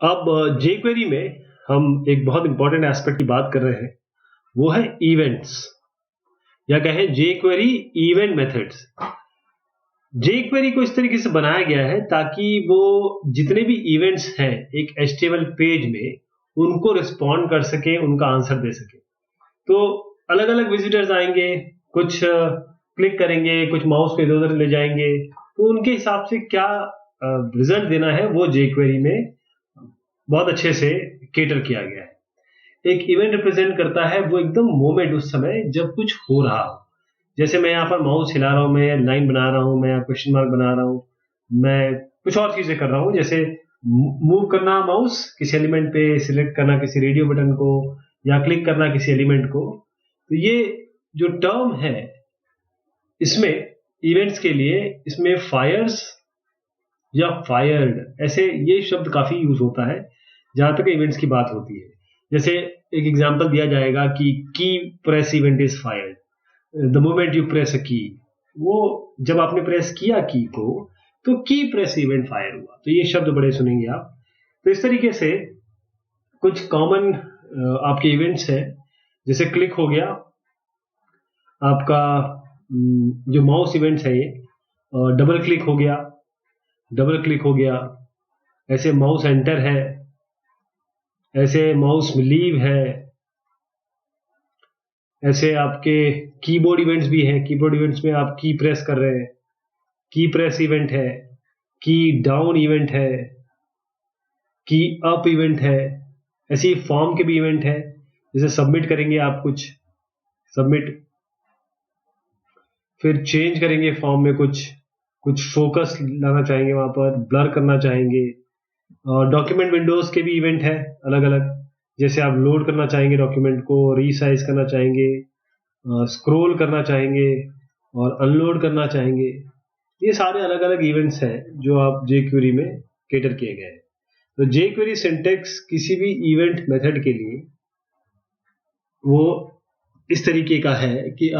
अब jQuery में हम एक बहुत इंपॉर्टेंट एस्पेक्ट की बात कर रहे हैं, वो है इवेंट्स या कहें jQuery इवेंट मेथड्स। jQuery को इस तरीके से बनाया गया है ताकि वो जितने भी इवेंट्स हैं एक HTML पेज में उनको रिस्पॉन्ड कर सके, उनका आंसर दे सके। तो अलग अलग विजिटर्स आएंगे, कुछ क्लिक करेंगे, कुछ माउस पे इधर उधर ले जाएंगे, तो उनके हिसाब से क्या रिजल्ट देना है वो jQuery में बहुत अच्छे से केटर किया गया है। एक इवेंट रिप्रेजेंट करता है वो एकदम मोमेंट, उस समय जब कुछ हो रहा हो। जैसे मैं यहाँ पर माउस हिला रहा हूँ, मैं लाइन बना रहा हूँ, मैं क्वेश्चन मार्क बना रहा हूँ, मैं कुछ और चीजें कर रहा हूँ, जैसे मूव करना माउस किसी एलिमेंट पे, सिलेक्ट करना किसी रेडियो बटन को, या क्लिक करना किसी एलिमेंट को। तो ये जो टर्म है इसमें इवेंट्स के लिए, इसमें फायर्स या फायर्ड ऐसे ये शब्द काफी यूज होता है जहां तक इवेंट्स की बात होती है। जैसे एक एग्जांपल दिया जाएगा कि key press event is fired the moment you press a key. वो जब आपने प्रेस किया की को तो की प्रेस इवेंट फायर हुआ। तो ये शब्द बड़े सुनेंगे आप। तो इस तरीके से कुछ कॉमन आपके इवेंट्स हैं, जैसे क्लिक हो गया आपका, जो माउस इवेंट्स है ये, डबल क्लिक हो गया, डबल क्लिक हो गया, ऐसे माउस एंटर है, ऐसे माउस लीव है, ऐसे आपके कीबोर्ड इवेंट्स भी हैं। कीबोर्ड इवेंट्स में आप की प्रेस कर रहे हैं, की प्रेस इवेंट है, की डाउन इवेंट है, की अप इवेंट है। ऐसी फॉर्म के भी इवेंट है, जैसे सबमिट करेंगे आप कुछ, सबमिट, फिर चेंज करेंगे फॉर्म में कुछ फोकस लाना चाहेंगे, वहां पर ब्लर करना चाहेंगे। और डॉक्यूमेंट विंडोज के भी इवेंट है अलग अलग, जैसे आप लोड करना चाहेंगे डॉक्यूमेंट को, रीसाइज करना चाहेंगे, स्क्रॉल करना चाहेंगे और अनलोड करना चाहेंगे। ये सारे अलग अलग इवेंट्स हैं जो आप jQuery में केटर किए गए हैं। तो jQuery सिंटेक्स किसी भी इवेंट मेथड के लिए वो इस तरीके का है कि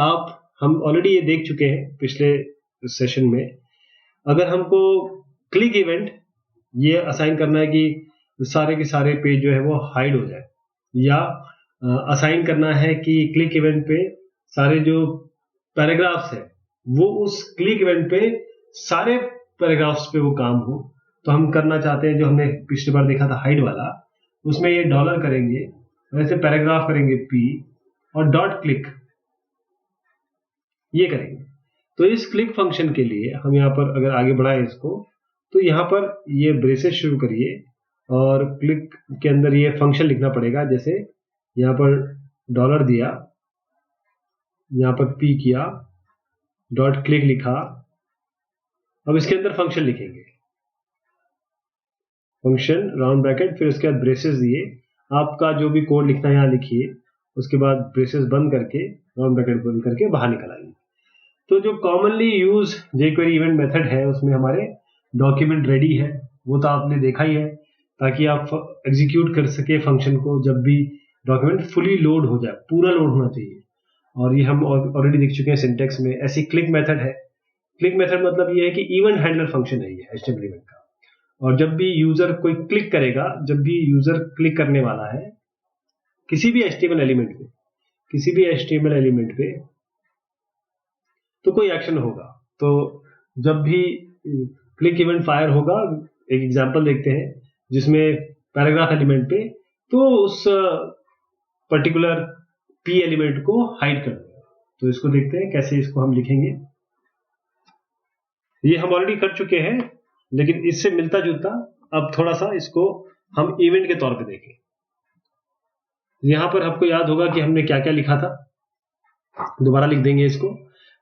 हम ऑलरेडी ये देख चुके हैं पिछले सेशन में। अगर हमको क्लिक इवेंट ये असाइन करना है कि सारे के सारे पेज जो है वो हाइड हो जाए, या असाइन करना है कि क्लिक इवेंट पे सारे जो पैराग्राफ्स है वो उस क्लिक इवेंट पे सारे पैराग्राफ्स पे वो काम हो, तो हम करना चाहते हैं जो हमने पिछली बार देखा था हाइड वाला, उसमें ये डॉलर करेंगे, वैसे पैराग्राफ करेंगे पी और डॉट क्लिक ये करेंगे। तो इस क्लिक फंक्शन के लिए हम यहाँ पर अगर आगे बढ़ाएं इसको, तो यहाँ पर ये ब्रेसेस शुरू करिए और क्लिक के अंदर ये फंक्शन लिखना पड़ेगा। जैसे यहाँ पर डॉलर दिया, यहाँ पर पी किया, डॉट क्लिक लिखा, अब इसके अंदर फंक्शन लिखेंगे, फंक्शन राउंड ब्रैकेट, फिर उसके बाद ब्रेसेस दिए। आपका जो भी कोड लिखना है यहाँ लिखिए, उसके बाद ब्रेसेस बंद करके राउंड ब्रैकेट बंद करके बाहर निकल आइए। तो जो commonly use jQuery event method है उसमें हमारे डॉक्यूमेंट रेडी है, वो तो आपने देखा ही है, ताकि आप एग्जीक्यूट कर सके फंक्शन को जब भी डॉक्यूमेंट फुली लोड हो जाए, पूरा लोड होना चाहिए। और ये हम ऑलरेडी देख चुके हैं सिंटेक्स में। ऐसी क्लिक मेथड है, क्लिक मेथड मतलब ये है कि इवेंट हैंडलर फंक्शन है ये HTML इवेंट का। और जब भी यूजर कोई क्लिक करेगा, जब भी यूजर क्लिक करने वाला है किसी भी HTML एलिमेंट पे, किसी भी HTML एलिमेंट पे, तो कोई एक्शन होगा। तो जब भी क्लिक इवेंट फायर होगा, एक एग्जांपल देखते हैं जिसमें पैराग्राफ एलिमेंट पे, तो उस पर्टिकुलर पी एलिमेंट को हाइड कर देगा। तो इसको देखते हैं कैसे इसको हम लिखेंगे। ये हम ऑलरेडी कर चुके हैं, लेकिन इससे मिलता जुलता अब थोड़ा सा इसको हम इवेंट के तौर पे देखें। यहां पर आपको याद होगा कि हमने क्या क्या लिखा था, दोबारा लिख देंगे इसको।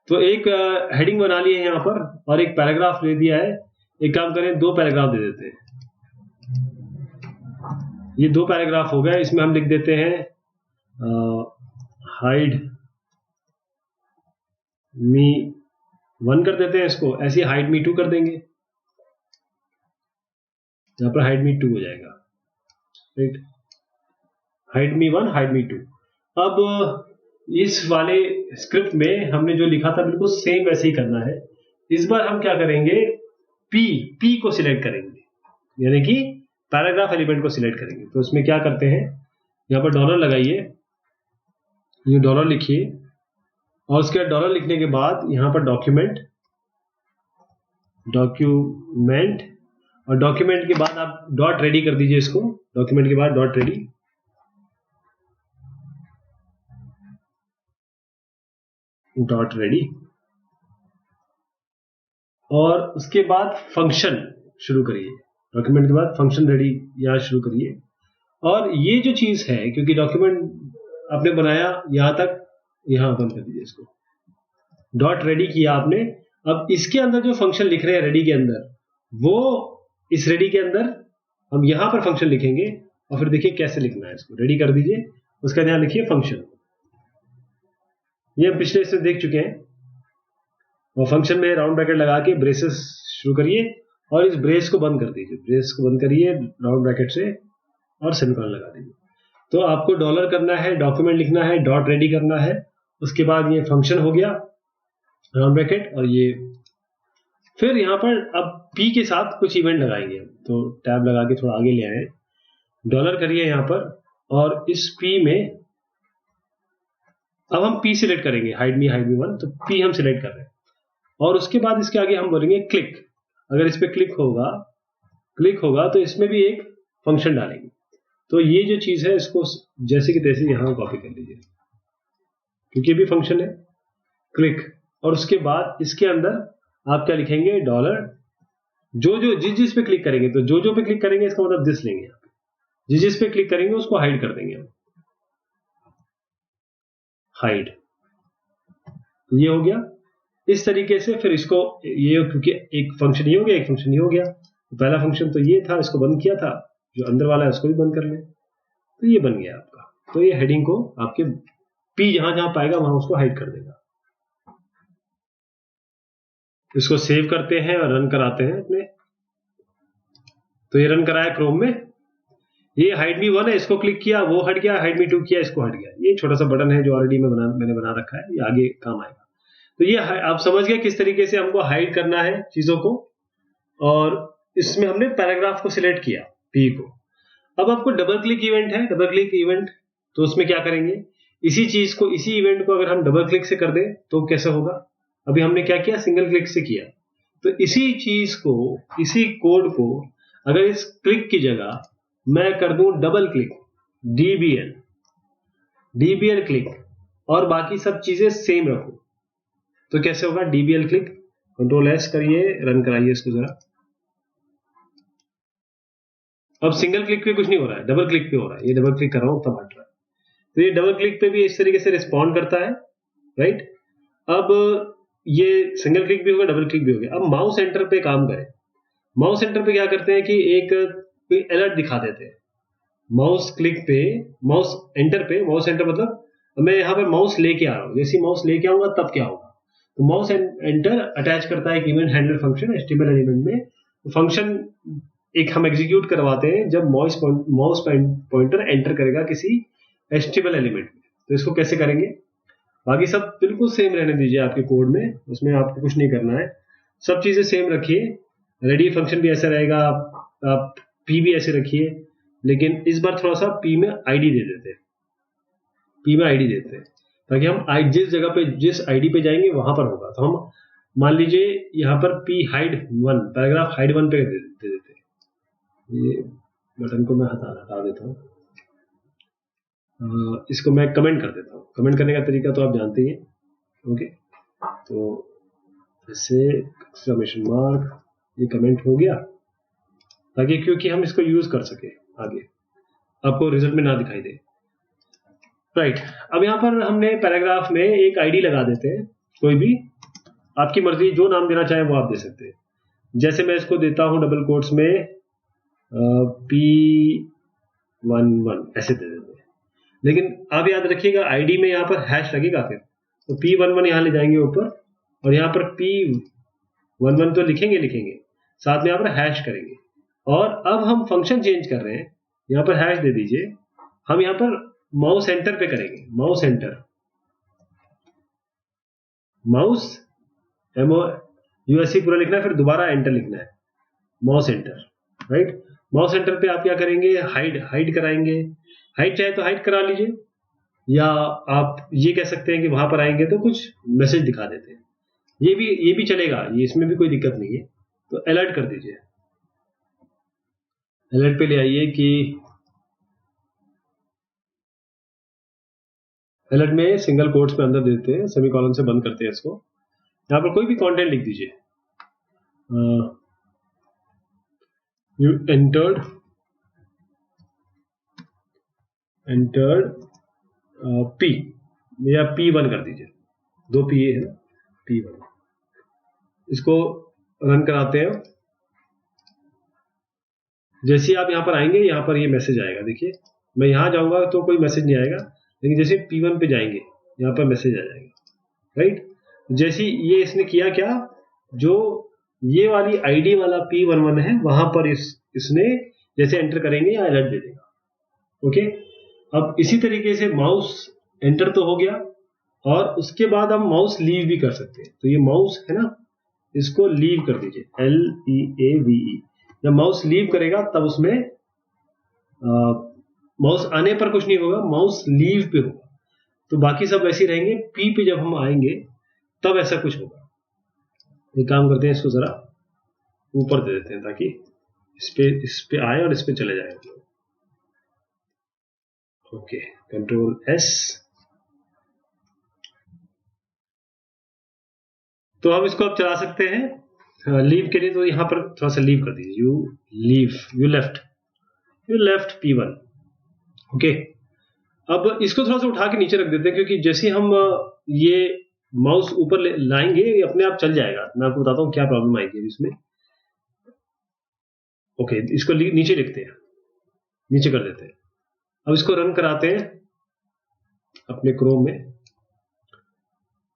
तो एक हेडिंग बना ली है यहाँ पर और एक पैराग्राफ दे दिया है। एक काम करें, 2 पैराग्राफ दे देते हैं। ये 2 पैराग्राफ हो गया, इसमें हम लिख देते हैं हाइड मी 1 कर देते हैं इसको, ऐसे हाइड मी 2 कर देंगे, यहाँ पर हाइड मी 2 हो जाएगा, राइट। हाइड मी 1, हाइड मी 2। अब इस वाले स्क्रिप्ट में हमने जो लिखा था बिल्कुल सेम वैसे ही करना है। इस बार हम क्या करेंगे, पी को सिलेक्ट करेंगे, यानी कि पैराग्राफ एलिमेंट को सिलेक्ट करेंगे। तो उसमें क्या करते हैं, यहाँ पर डॉलर लगाइए, ये डॉलर लिखिए, और उसके बाद डॉलर लिखने के बाद यहाँ पर डॉक्यूमेंट, और डॉक्यूमेंट के बाद आप डॉट रेडी कर दीजिए इसको, डॉक्यूमेंट के बाद डॉट रेडी, डॉट रेडी, और उसके बाद फंक्शन शुरू करिए, डॉक्यूमेंट के बाद फंक्शन रेडी यहाँ शुरू करिए। और ये जो चीज है, क्योंकि डॉक्यूमेंट आपने बनाया यहां तक, यहां बंद कर दीजिए इसको, डॉट रेडी किया आपने। अब इसके अंदर जो फंक्शन लिख रहे हैं रेडी के अंदर, वो इस रेडी के अंदर हम यहां पर फंक्शन लिखेंगे, और फिर देखिए कैसे लिखना है इसको। रेडी कर दीजिए, उसका ध्यान लिखिए फंक्शन, ये हम पिछले इससे देख चुके हैं। और फंक्शन में राउंड ब्रैकेट लगा के ब्रेसेस शुरू करिए, और इस ब्रेस को बंद कर दीजिए, ब्रेस को बंद करिए राउंड ब्रैकेट से, और सेमीकोलन लगा दीजिए। तो आपको डॉलर करना है, डॉक्यूमेंट लिखना है, डॉट रेडी करना है, उसके बाद ये फंक्शन हो गया राउंड ब्रैकेट, और ये फिर यहाँ पर अब पी के साथ कुछ इवेंट लगाएंगे। तो टैब लगा के थोड़ा आगे ले आए, डॉलर करिए यहाँ पर, और इस पी में अब हम पी सिलेक्ट करेंगे, हाइड मी 1, तो पी हम सिलेक्ट कर रहे हैं। और उसके बाद इसके आगे हम बोलेंगे क्लिक, अगर इस पर क्लिक होगा तो इसमें भी एक फंक्शन डालेंगे। तो ये जो चीज है इसको जैसे कि तैसे यहां कॉपी कर लीजिए, क्योंकि भी फंक्शन है क्लिक, और उसके बाद इसके अंदर आप क्या लिखेंगे, डॉलर, जो जिस पे क्लिक करेंगे, तो जो पे क्लिक करेंगे इसका मतलब दिस लेंगे, जिस पे क्लिक करेंगे उसको हाइड कर देंगे हम, हाइड, ये हो गया। इस तरीके से फिर इसको ये, क्योंकि एक फंक्शन ये हो गया, एक फंक्शन ये हो गया, तो पहला फंक्शन तो ये था, इसको बंद किया था, जो अंदर वाला है उसको भी बंद कर लें, तो ये बन गया आपका। तो ये हेडिंग को आपके पी जहां जहां पाएगा वहां उसको हाइड कर देगा। इसको सेव करते हैं और रन कराते हैं अपने। तो ये रन कराया क्रोम में, ये हाइड मी 1 है, इसको क्लिक किया वो हट गया, हाइड मी 2 किया इसको हट गया। ये छोटा सा बटन है जो ऑलरेडी मैंने बना रखा है, ये आगे काम आएगा। तो ये आप समझ गए किस तरीके से हमको हाइड करना है चीजों को। और इसमें हमने पैराग्राफ को सिलेक्ट किया, पी को। अब आपको डबल क्लिक इवेंट है, डबल क्लिक इवेंट, तो उसमें क्या करेंगे, इसी चीज को, इसी इवेंट को अगर हम डबल क्लिक से कर दें तो कैसे होगा। अभी हमने क्या किया, सिंगल क्लिक से किया, तो इसी चीज को, इसी कोड को अगर इस क्लिक की जगह मैं कर दूं डबल क्लिक, डीबीएल क्लिक, और बाकी सब चीजें सेम रखूं, तो कैसे होगा, डीबीएल क्लिक, कंट्रोल एस करिए, रन कराइए इसको जरा। अब सिंगल क्लिक पे कुछ नहीं हो रहा है, डबल क्लिक पे हो रहा है, ये डबल क्लिक कर रहा हूं तब हट रहा है। तो ये डबल क्लिक पे भी इस तरीके से रिस्पॉन्ड करता है, राइट। अब ये सिंगल क्लिक भी हो गया, डबल क्लिक भी हो गया। अब माउस एंटर पे काम करें। माउस एंटर पे क्या करते हैं कि एक अलर्ट दिखा देते हैं। माउस क्लिक पे, माउस एंटर पे, माउस एंटर मतलब मैं यहां पर माउस लेके आ रहा हूं, जैसे माउस लेके आऊंगा तब क्या होगा, तो माउस एंटर अटैच करता है एक event handler function HTML element में। फंक्शन एक हम एग्जीक्यूट करवाते हैं जब माउस पॉइंटर एंटर करेगा किसी एचटीएमएल एलिमेंट में। तो इसको कैसे करेंगे, बाकी सब बिल्कुल सेम रहने दीजिए आपके कोड में, उसमें आपको कुछ नहीं करना है, सब चीजें सेम रखिए। रेडी फंक्शन भी ऐसा रहेगा, आप पी भी ऐसे रखिए, लेकिन इस बार थोड़ा सा पी में आईडी दे देते हैं, पी में आईडी देते हैं, ताकि हम जिस जगह पे, जिस आईडी पे जाएंगे वहां पर होगा। तो हम मान लीजिए यहाँ पर पी हाइड 1, पैराग्राफ हाइड 1 पे दे देते हैं। ये बटन को मैं हटा देता हूँ, इसको मैं कमेंट कर देता हूँ। कमेंट करने का तरीका तो आप जानते ही हैं, ओके। तो ऐसे एक्सक्लेमेशन मार्क, ये कमेंट हो गया, ताकि क्योंकि हम इसको यूज कर सके आगे, आपको रिजल्ट में ना दिखाई दे, राइट। अब यहाँ पर हमने पैराग्राफ में एक आईडी लगा देते हैं, कोई भी आपकी मर्जी, जो नाम देना चाहे वो आप दे सकते हैं। जैसे मैं इसको देता हूं डबल कोट्स में P11 ऐसे दे देते हैं, लेकिन आप याद रखिएगा आईडी में यहाँ पर हैश लगेगा फिर, तो P11 यहाँ ले जाएंगे ऊपर, और यहाँ पर P11 तो लिखेंगे, साथ में यहाँ पर हैश करेंगे। और अब हम फंक्शन चेंज कर रहे हैं, यहाँ पर हैश दे दीजिए, हम यहाँ पर माउस एंटर पे करेंगे, माउस एंटर, माउस MOUSE पूरा लिखना है, फिर दोबारा एंटर लिखना है, mouse enter, right. Mouse enter पे आप क्या करेंगे, हाइड कराएंगे। हाइड चाहे तो हाइड करा लीजिए, या आप ये कह सकते हैं कि वहां पर आएंगे तो कुछ मैसेज दिखा देते हैं, ये भी चलेगा, ये इसमें भी कोई दिक्कत नहीं है। तो अलर्ट कर दीजिए, अलर्ट पे ले आइए कि अलर्ट में सिंगल कोट्स में अंदर देते हैं, सेमीकोलन से बंद करते हैं इसको। यहाँ पर कोई भी कंटेंट लिख दीजिए, यू एंटर्ड पी, या P1 कर दीजिए, 2 P है ना, P1। इसको रन कराते हैं। जैसे आप यहाँ पर आएंगे, यहाँ पर ये मैसेज आएगा, देखिए मैं यहाँ जाऊंगा तो कोई मैसेज नहीं आएगा, लेकिन जैसे P1 पे जाएंगे यहाँ पर मैसेज आ जाएगा, राइट। जैसे ये इसने किया क्या, जो ये वाली आईडी वाला P11 है वहां पर इसने जैसे एंटर करेंगे या अलर्ट दे देगा, ओके। अब इसी तरीके से माउस एंटर तो हो गया, और उसके बाद हम माउस लीव भी कर सकते हैं। तो ये माउस है ना, इसको लीव कर दीजिए, LEAVE। जब माउस लीव करेगा तब उसमें माउस आने पर कुछ नहीं होगा, माउस लीव पे होगा, तो बाकी सब वैसे ही रहेंगे। P पे जब हम आएंगे तब ऐसा कुछ होगा। एक काम करते हैं, इसको जरा ऊपर दे देते हैं ताकि इस पे आए और इस पे चले जाए। Okay, control S। तो हम इसको अब चला सकते हैं लीव के लिए। तो यहां पर थोड़ा सा लीव कर दीजिए, यू लेफ्ट P1, ओके। अब इसको थोड़ा सा उठा के नीचे रख देते हैं, क्योंकि जैसे हम ये माउस ऊपर लाएंगे ये अपने आप चल जाएगा। मैं आपको बताता हूँ क्या प्रॉब्लम आएगी इसमें। ओके, इसको नीचे लिखते हैं, नीचे कर देते हैं। अब इसको रन कराते हैं अपने क्रोम में।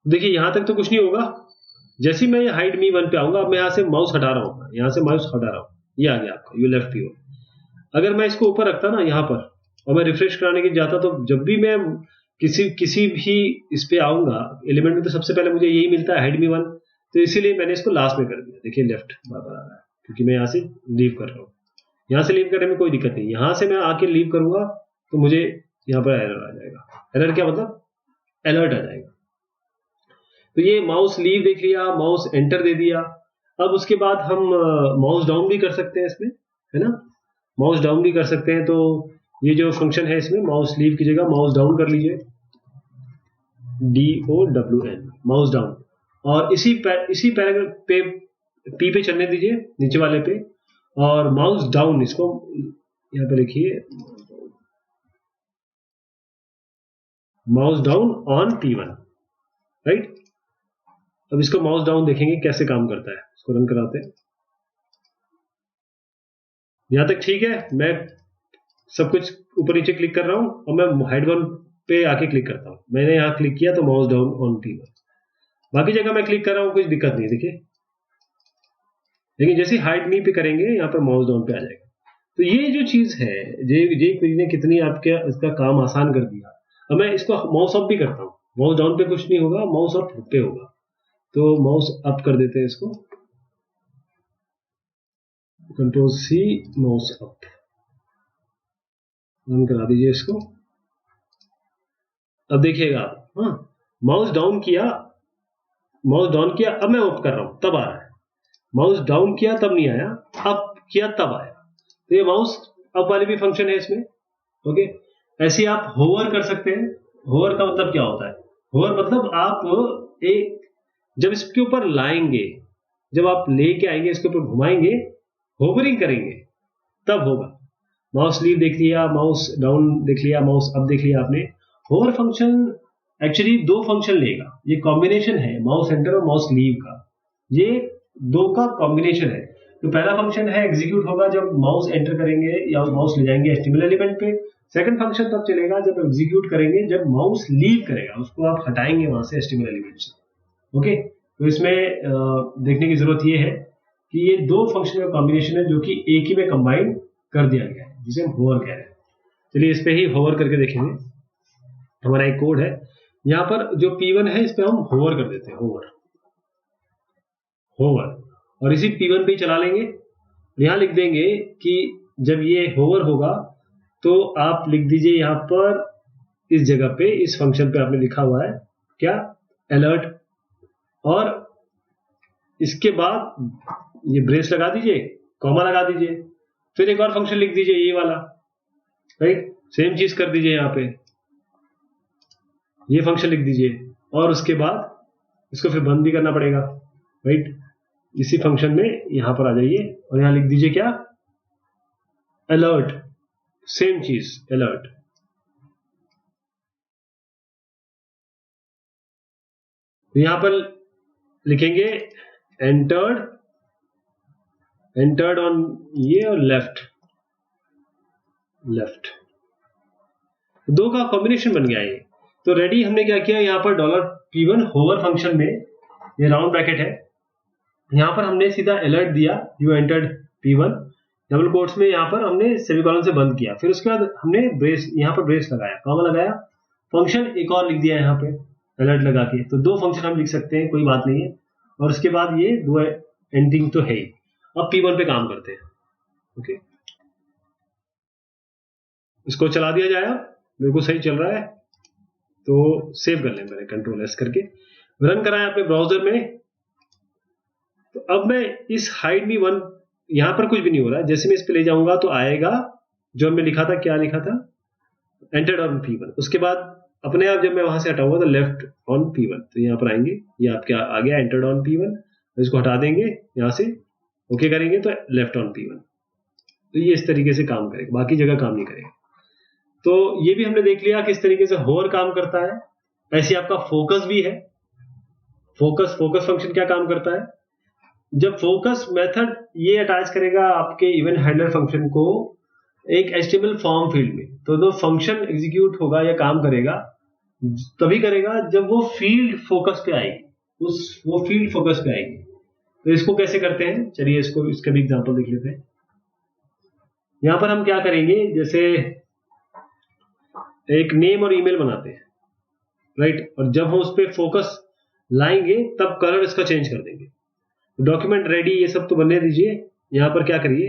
देखिए यहां तक तो कुछ नहीं होगा। जैसे ही मैं हाइड मी 1 पे आऊंगा, अब मैं यहां से माउस हटा रहा हूं, यहां से माउस हटा रहा हूं, ये आ गया आपका यू लेफ्ट P1। अगर मैं इसको ऊपर रखता ना यहां पर, और मैं रिफ्रेश कराने के जाता, तो जब भी मैं किसी भी इस पे आऊंगा एलिमेंट में, तो सबसे पहले मुझे यही मिलता है, हाइड मी 1। तो इसीलिए मैंने इसको लास्ट में कर दिया। देखिए लेफ्ट बराबर आ रहा है, क्योंकि मैं यहाँ से लीव कर रहा हूँ। यहाँ से लीव करने में कोई दिक्कत नहीं, यहाँ से मैं आके लीव करूंगा तो मुझे यहाँ पर एरर आ जाएगा। एरर क्या मतलब, अलर्ट आ जाएगा। तो ये माउस लीव देख लिया, माउस एंटर दे दिया। अब उसके बाद हम माउस डाउन भी कर सकते हैं इसमें, है ना, माउस डाउन भी कर सकते हैं। तो ये जो फंक्शन है इसमें, माउस लीव की जगह माउस डाउन कर लीजिए, DOWN, माउस डाउन। और इसी पैराग्राफ पे P पे चलने दीजिए, नीचे वाले पे, और माउस डाउन, इसको यहाँ पे लिखिए, mouse down on P1, right. अब इसको माउस डाउन देखेंगे कैसे काम करता है, इसको रन कराते हैं। यहां तक ठीक है, मैं सब कुछ ऊपर नीचे क्लिक कर रहा हूं, और मैं हाइड 1 पे आके क्लिक करता हूं। मैंने यहां क्लिक किया तो माउस डाउन ऑन P1। बाकी जगह मैं क्लिक कर रहा हूं, कुछ दिक्कत नहीं, देखिए। लेकिन जैसे हाइड मी पे करेंगे, यहाँ पर माउस डाउन पे आ जाएगा। तो ये जो चीज है, jQuery ने कितनी आपके इसका काम आसान कर दिया। अब मैं इसको माउस अप भी करता हूँ, माउस डाउन पे कुछ नहीं होगा, माउस अप पे होगा। तो माउस अप कर देते हैं इसको, control C, mouse up, run करा दीजिए इसको। अब देखिएगा आप, हाँ, माउस डाउन किया, अब मैं अप कर रहा हूं तब आ रहा है। माउस डाउन किया तब नहीं आया, अप किया तब आया। तो ये माउस अप वाली भी फंक्शन है इसमें, ओके। ऐसे ही आप होवर कर सकते हैं। होवर का मतलब क्या होता है, होवर मतलब आप एक जब इसके ऊपर लाएंगे, जब आप लेके आएंगे, इसके ऊपर घुमाएंगे, होवरिंग करेंगे, तब होगा। माउस लीव देख लिया, माउस डाउन देख लिया, माउस अप देख लिया आपने। होवर फंक्शन एक्चुअली 2 फंक्शन लेगा, ये कॉम्बिनेशन है माउस एंटर और माउस लीव का, ये 2 का कॉम्बिनेशन है। तो पहला फंक्शन है एग्जीक्यूट होगा जब माउस एंटर करेंगे या माउस ले जाएंगे HTML एलिमेंट पे। सेकंड फंक्शन तब चलेगा जब एग्जीक्यूट करेंगे जब माउस लीव करेगा, उसको आप हटाएंगे वहां से HTML एलिमेंट से, ओके। तो इसमें देखने की जरूरत ये है कि ये 2 फंक्शन का कॉम्बिनेशन है जो कि एक ही में कंबाइन कर दिया गया है, जिसे हम होवर कह रहे हैं। चलिए इस पे ही होवर करके देखेंगे। हमारा एक कोड है, यहाँ पर जो P1 है इस पे हम होवर कर देते हैं, होवर, और इसी P1 पे ही चला लेंगे। यहाँ लिख देंगे कि जब ये होवर होगा तो आप लिख दीजिए यहाँ पर इस जगह पे, इस फंक्शन पे आपने लिखा हुआ है क्या, अलर्ट, और इसके बाद ये ब्रेस लगा दीजिए, कॉमा लगा दीजिए, फिर एक और फंक्शन लिख दीजिए ये वाला, राइट, सेम चीज कर दीजिए यहाँ पे, ये फंक्शन लिख दीजिए, और उसके बाद इसको फिर बंद भी करना पड़ेगा, राइट। इसी फंक्शन में यहां पर आ जाइए और यहां लिख दीजिए क्या, अलर्ट, सेम चीज अलर्ट। यहां पर लिखेंगे एंटर्ड ऑन ये और लेफ्ट, दो का कॉम्बिनेशन बन गया ये। तो रेडी, हमने क्या किया, यहाँ पर $P1 होवर फंक्शन में, ये राउंड ब्रैकेट है, यहां पर हमने सीधा अलर्ट दिया, you entered P1, double quotes में यहां पर हमने सेमीकोलन से बंद किया, फिर उसके बाद हमने ब्रेस, यहां पर ब्रेस लगाया, कॉमा लगाया, फंक्शन एक और लिख दिया यहाँ पे अलर्ट लगा के। तो दो फंक्शन हम लिख सकते हैं, कोई बात नहीं है। और उसके बाद ये दो एंडिंग तो है ही। अब P1 पे काम करते हैं। ओके, इसको चला दिया जाए, बिल्कुल सही चल रहा है, तो सेव कर लें, मैंने कंट्रोल एस करके रन कराया अपने ब्राउजर में। तो अब मैं इस हाइड मी वन, यहां पर कुछ भी नहीं हो रहा है, जैसे मैं इस पे ले जाऊंगा तो आएगा जो हमने लिखा था, क्या लिखा था, एंटर्ड ऑन P1। उसके बाद अपने आप जब मैं वहां से हटाऊंगा तो लेफ्ट ऑन P1, तो यहाँ पर आएंगे, ये आपके आ गया एंटर्ड ऑन P1, इसको हटा देंगे यहां से, ओके करेंगे तो लेफ्ट ऑन P1। तो ये इस तरीके से काम करेगा, बाकी जगह काम नहीं करेगा। तो ये भी हमने देख लिया किस तरीके से होवर काम करता है। ऐसे आपका फोकस भी है। फोकस फंक्शन क्या काम करता है, जब फोकस मेथड ये अटैच करेगा आपके इवेंट हैंडलर फंक्शन को एक HTML फॉर्म फील्ड में, तो जो फंक्शन एग्जीक्यूट होगा या काम करेगा तभी करेगा जब वो फील्ड फोकस पे आएगी, वो फील्ड फोकस पे आएगी। तो इसको कैसे करते हैं, चलिए इसका भी एग्जांपल देख लेते हैं। यहां पर हम क्या करेंगे, जैसे एक नेम और ईमेल बनाते हैं, राइट, और जब हम उस पर फोकस लाएंगे तब कलर इसका चेंज कर देंगे। डॉक्यूमेंट रेडी ये सब तो बनने दीजिए। यहां पर क्या करिए,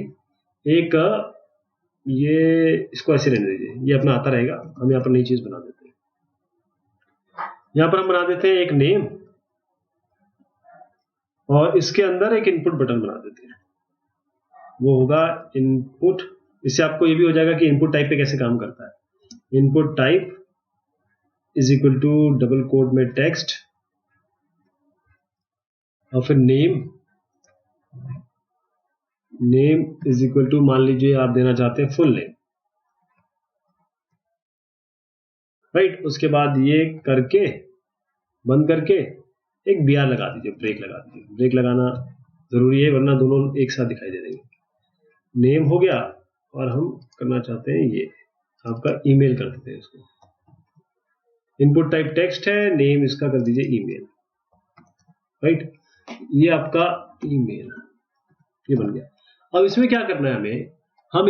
एक ये इसको ऐसे रहने दीजिए, ये अपना आता रहेगा, हम यहां पर नई चीज बना देते हैं। यहां पर हम बना देते हैं एक नेम, और इसके अंदर एक इनपुट बटन बना देते हैं, वो होगा इनपुट। इससे आपको ये भी हो जाएगा कि इनपुट टाइप पे कैसे काम करता है। Input type is equal to double quote में टेक्स्ट, और फिर नेम इज इक्वल टू, मान लीजिए आप देना चाहते हैं फुल नेम, राइट। उसके बाद ये करके बंद करके एक BR लगा दीजिए, ब्रेक लगा दीजिए। ब्रेक लगाना जरूरी है वरना दोनों एक साथ दिखाई दे देंगे। नेम हो गया, और हम करना चाहते हैं ये आपका ईमेल कर देते हैं इसको। इनपुट टाइप टेक्स्ट है, नेम इसका कर दीजिए ईमेल, राइट। ये आपका ईमेल, ये बन गया। अब इसमें क्या करना है हमें, हम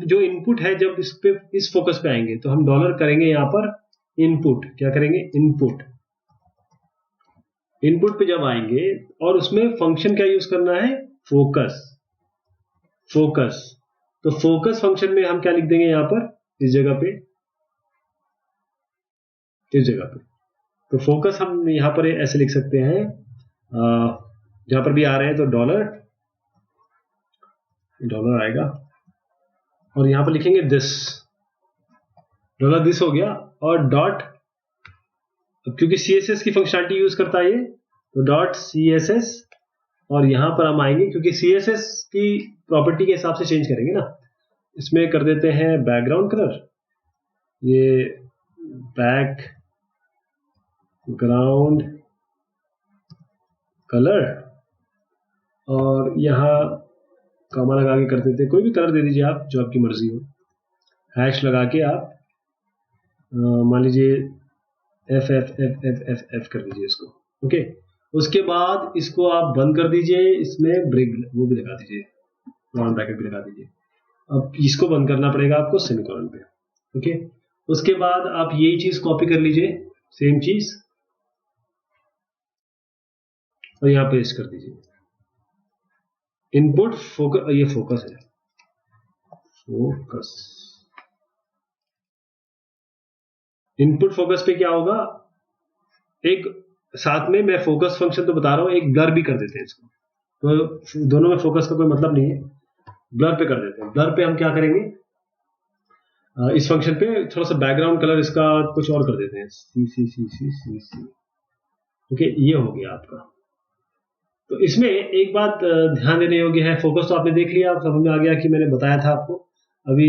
जो इनपुट है, जब इस फोकस पे आएंगे तो हम डॉलर करेंगे यहां पर इनपुट, क्या करेंगे, इनपुट पे जब आएंगे और उसमें फंक्शन क्या यूज करना है, फोकस। तो फोकस फंक्शन में हम क्या लिख देंगे यहां पर, इस जगह पे, तो फोकस हम यहां पर ऐसे लिख सकते हैं, जहां पर भी आ रहे हैं तो डॉलर आएगा, और यहां पर लिखेंगे दिस, डॉलर दिस हो गया, और डॉट, क्योंकि CSS की फंक्शनलिटी यूज करता है ये, तो डॉट CSS, और यहां पर हम आएंगे क्योंकि CSS की प्रॉपर्टी के हिसाब से चेंज करेंगे ना। इसमें कर देते हैं बैकग्राउंड कलर, ये बैकग्राउंड कलर, और यहां कॉमा लगा के कर देते हैं, कोई भी कलर दे दीजिए आप जो आपकी मर्जी हो। हैश लगा के आप मान लीजिए FF कर दीजिए इसको, ओके। उसके बाद इसको आप बंद कर दीजिए, इसमें ब्रेक वो भी लगा दीजिए, राउंड ब्रैकेट भी लगा दीजिए। अब इसको बंद करना पड़ेगा आपको सेमीकोलन पे, ओके। उसके बाद आप यही चीज कॉपी कर लीजिए, सेम चीज, और यहां पेस्ट कर दीजिए। इनपुट फोकस, ये फोकस है, फोकस, इनपुट फोकस पे क्या होगा, एक साथ में मैं फोकस फंक्शन तो बता रहा हूं, एक ब्लर भी कर देते हैं इसको, तो दोनों में फोकस का कोई मतलब नहीं है, ब्लर पे कर देते हैं। ब्लर पे हम क्या करेंगे, इस फंक्शन पे थोड़ा सा बैकग्राउंड कलर इसका कुछ और कर देते हैं, सी सी सी सी सी सी। ओके, ये हो गया आपका। तो इसमें एक बात ध्यान देने योग्य है, फोकस तो आपने देख लिया, आप समझ में आ गया कि मैंने बताया था आपको, अभी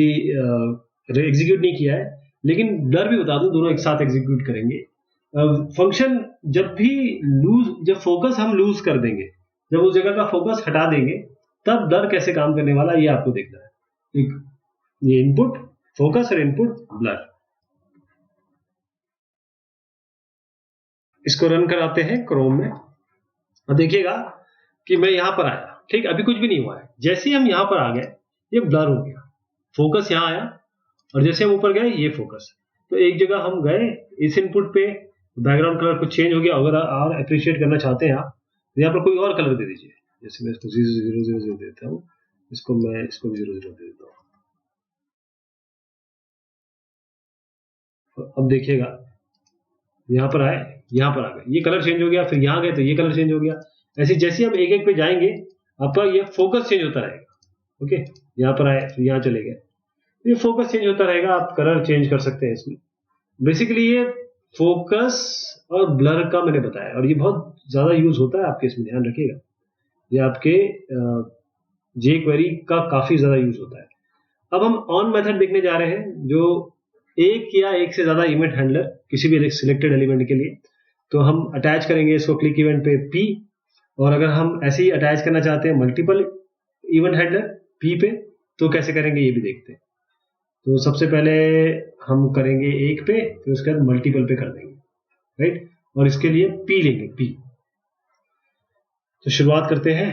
एग्जीक्यूट नहीं किया है, लेकिन ब्लर भी बता दूं, दोनों एक साथ एग्जीक्यूट करेंगे। फंक्शन जब भी जब फोकस हम लूज कर देंगे, जब उस जगह का फोकस हटा देंगे, तब ब्लर कैसे काम करने वाला ये आपको देखना है। एक ये इनपुट फोकस और इनपुट ब्लर, इसको रन कराते हैं क्रोम में। अब देखिएगा कि मैं यहां पर आया, ठीक, अभी कुछ भी नहीं हुआ है, जैसे ही हम यहां पर आ गए ये ब्लर हो गया, फोकस यहां आया, और जैसे हम ऊपर गए ये फोकस, तो एक जगह हम गए इस इनपुट पे, बैकग्राउंड कलर कुछ चेंज हो गया। अगर और अप्रिशिएट करना चाहते हैं आप, तो यहाँ पर कोई और कलर दे दीजिए, जैसे मैं इसको 000 देता हूँ, इसको मैं इसको 00 दे देता हूँ। अब देखिएगा यहां पर आए, यहां पर आ गए, ये कलर चेंज हो गया, फिर यहां गए तो ये कलर चेंज हो गया। ऐसे जैसे हम एक एक पे जाएंगे आपका ये फोकस चेंज होता रहेगा। ओके, यहां पर आए फिर यहां चले गए, ये फोकस चेंज होता रहेगा, आप कलर चेंज कर सकते हैं इसमें। बेसिकली ये फोकस और ब्लर का मैंने बताया, और ये बहुत ज्यादा यूज होता है आपके, इसमें ध्यान रखिएगा, ये आपके जे क्वेरी का काफी ज्यादा यूज होता है। अब हम ऑन मेथड देखने जा रहे हैं, जो एक या एक से ज्यादा इवेंट हैंडलर किसी भी सिलेक्टेड एलिमेंट के लिए, तो हम अटैच करेंगे इसको क्लिक इवेंट पे पी, और अगर हम ऐसे ही अटैच करना चाहते हैं मल्टीपल इवेंट हैंडलर पी पे, तो कैसे करेंगे ये भी देखते हैं। तो सबसे पहले हम करेंगे एक पे, फिर उसके बाद मल्टीपल पे कर देंगे, राइट, और इसके लिए पी लेंगे, पी। तो शुरुआत करते हैं,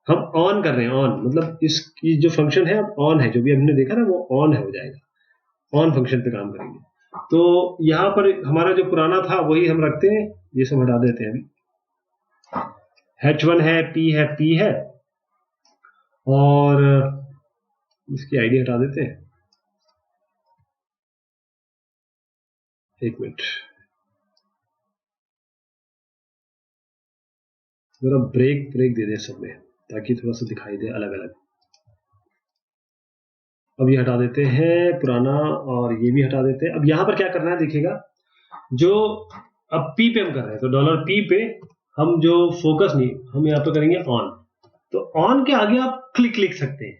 हम ऑन कर रहे हैं, ऑन मतलब इसकी जो फंक्शन है अब ऑन है, जो भी हमने देखा ना वो ऑन है, हो जाएगा, ऑन फंक्शन पे काम करेंगे। तो यहां पर हमारा जो पुराना था वही हम रखते हैं, ये सब हटा देते हैं अभी, H1 है, P है, और इसकी आईडी हटा देते हैं, एक मिनट जरा ब्रेक दे दे सब में, ताकि थोड़ा सा दिखाई दे अलग अलग। अब ये हटा देते हैं पुराना, और ये भी हटा देते हैं। अब यहां पर क्या करना है देखिएगा, जो अब पी पे हम कर रहे हैं, तो $P पे हम जो फोकस नहीं, हम यहां पर करेंगे ऑन। तो ऑन के आगे आप क्लिक लिख सकते हैं,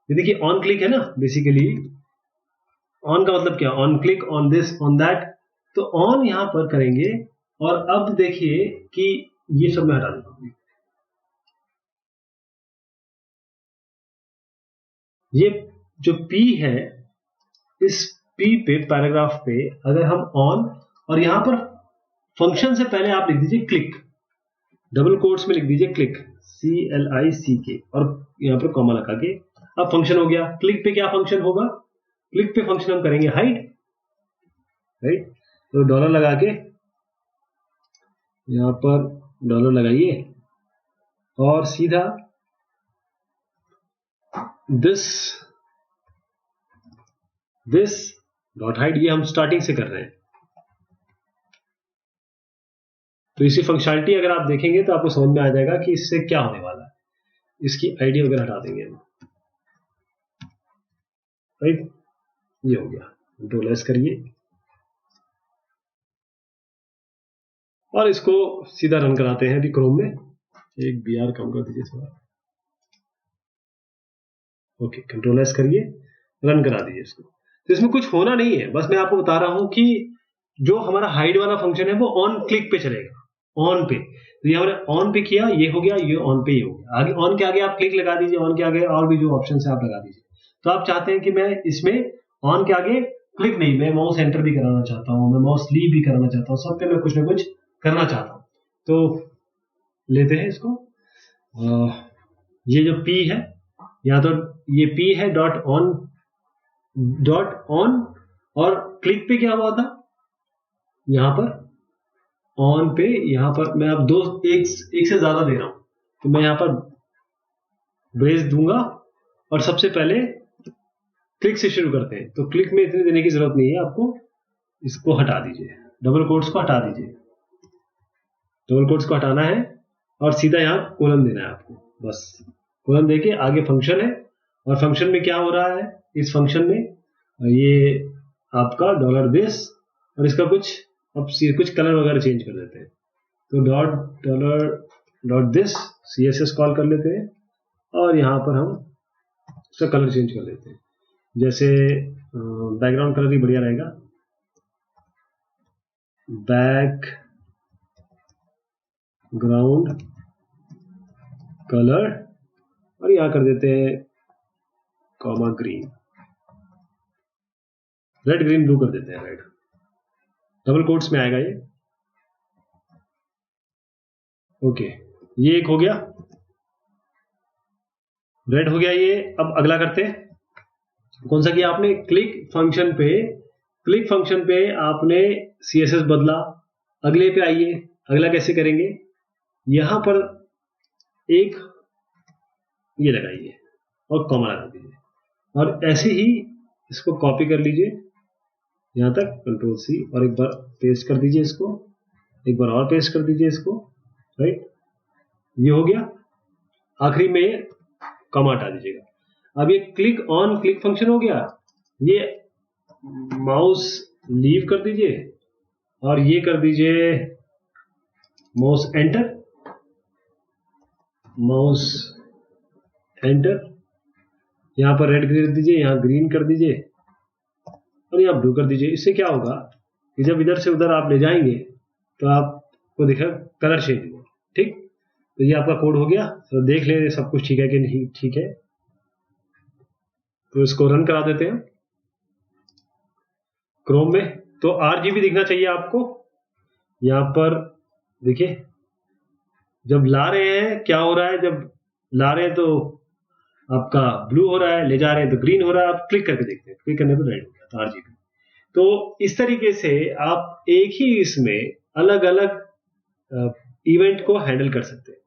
ये देखिए ऑन क्लिक है ना, बेसिकली ऑन का मतलब क्या, on click, on this, on that. तो ऑन यहां पर करेंगे, और अब देखिए कि ये सब मैं हटा देता हूं, ये जो P है, इस P पे पैराग्राफ पे अगर हम ऑन, और यहां पर फंक्शन से पहले आप लिख दीजिए क्लिक, डबल कोट्स में लिख दीजिए क्लिक, CLICK, और यहां पर कॉमा लगा के, अब फंक्शन हो गया। क्लिक पे क्या फंक्शन होगा, क्लिक पे फंक्शन हम करेंगे हाइड, राइट, तो डॉलर लगा के यहां पर डॉलर लगाइए, और सीधा दिस डॉट हाइड, ये हम स्टार्टिंग से कर रहे हैं। तो इसी फंक्शनलिटी अगर आप देखेंगे तो आपको समझ में आ जाएगा कि इससे क्या होने वाला है। इसकी आईडी वगैरह हटा देंगे हम, राइट, ये हो गया। कंट्रोल एस करिए और इसको सीधा रन कराते हैं अभी क्रोम में। एक BR कम कर दीजिए थोड़ा, ओके, कंट्रोल एस करिए, रन करा दीजिए इसको। तो इसमें कुछ होना नहीं है, बस मैं आपको बता रहा हूं कि जो हमारा हाइड वाला फंक्शन है वो ऑन क्लिक पे चलेगा, ऑन पे। तो ये हमने ऑन पे किया, ये हो गया, ये ऑन पे ही हो गया। आगे ऑन के आगे आप क्लिक लगा दीजिए, ऑन के आगे और भी जो ऑप्शन है आप लगा दीजिए। तो आप चाहते हैं कि मैं इसमें ऑन के आगे क्लिक नहीं, मैं माउस एंटर भी कराना चाहता हूँ, मैं माउस लीव भी कराना चाहता हूँ, सब पे मैं कुछ ना कुछ करना चाहता हूँ। तो लेते हैं इसको, ये जो P है, या तो ये P है डॉट ऑन, और क्लिक पे क्या हुआ था, यहां पर ऑन पे, यहां पर मैं अब एक से ज्यादा दे रहा हूं, तो मैं यहां पर ब्रेस दूंगा और सबसे पहले क्लिक से शुरू करते हैं। तो क्लिक में इतनी देने की जरूरत नहीं है आपको, इसको हटा दीजिए, डबल कोट्स को हटा दीजिए, डबल कोट्स को हटाना है और सीधा यहाँ कोलन देना है आपको। बस कोलन देके आगे फंक्शन है, और फंक्शन में क्या हो रहा है, इस फंक्शन में ये आपका डॉलर दिस, और इसका कुछ कलर वगैरह चेंज कर देते हैं। तो dollar dot this CSS call कर लेते हैं, और यहाँ पर हम उसका कलर चेंज कर देते हैं। जैसे बैकग्राउंड कलर ही बढ़िया रहेगा, बैकग्राउंड कलर, और यहाँ कर देते हैं comma green, red green blue कर देते हैं, रेड डबल कोट्स में आएगा ये। ओके, ये एक हो गया, रेड हो गया ये। अब अगला करते हैं, कौन सा किया आपने, क्लिक फंक्शन पे आपने CSS बदला। अगले पे आइए, अगला कैसे करेंगे, यहां पर एक ये लगाइए और कॉमा लगा दीजिए, और ऐसे ही इसको कॉपी कर लीजिए यहां तक, कंट्रोल C, और एक बार पेस्ट कर दीजिए इसको, एक बार और पेस्ट कर दीजिए इसको, राइट, ये हो गया। आखिरी में कॉमा हटा दीजिएगा। अब ये क्लिक फंक्शन हो गया, ये माउस लीव कर दीजिए और ये कर दीजिए माउस एंटर, यहां पर रेड कर दीजिए, यहां ग्रीन कर दीजिए, और यहां ब्लू कर दीजिए। इससे क्या होगा कि जब इधर से उधर आप ले जाएंगे तो आपको दिखेगा कलर चेंज हुआ। ठीक, तो ये आपका कोड हो गया। तो देख ले सब कुछ ठीक है कि नहीं ठीक है, तो इसको रन करा देते हैं क्रोम में। तो RGB दिखना चाहिए आपको। यहां पर देखिए, जब ला रहे हैं क्या हो रहा है, जब ला रहे हैं तो आपका ब्लू हो रहा है, ले जा रहे हैं तो ग्रीन हो रहा है। आप क्लिक करके देखते हैं, क्लिक करने पर रेड हो गया, तो RGB। तो इस तरीके से आप एक ही इसमें अलग अलग इवेंट को हैंडल कर सकते हैं।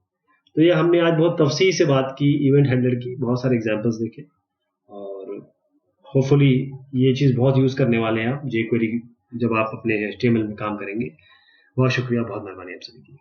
तो ये हमने आज बहुत तफसील से बात की इवेंट हैंडलर की, बहुत सारे एग्जांपल्स देखे, और होपफुली ये चीज़ बहुत यूज़ करने वाले हैं आप jQuery जब आप अपने HTML में काम करेंगे। बहुत शुक्रिया, बहुत मेहरबानी आप सभी की।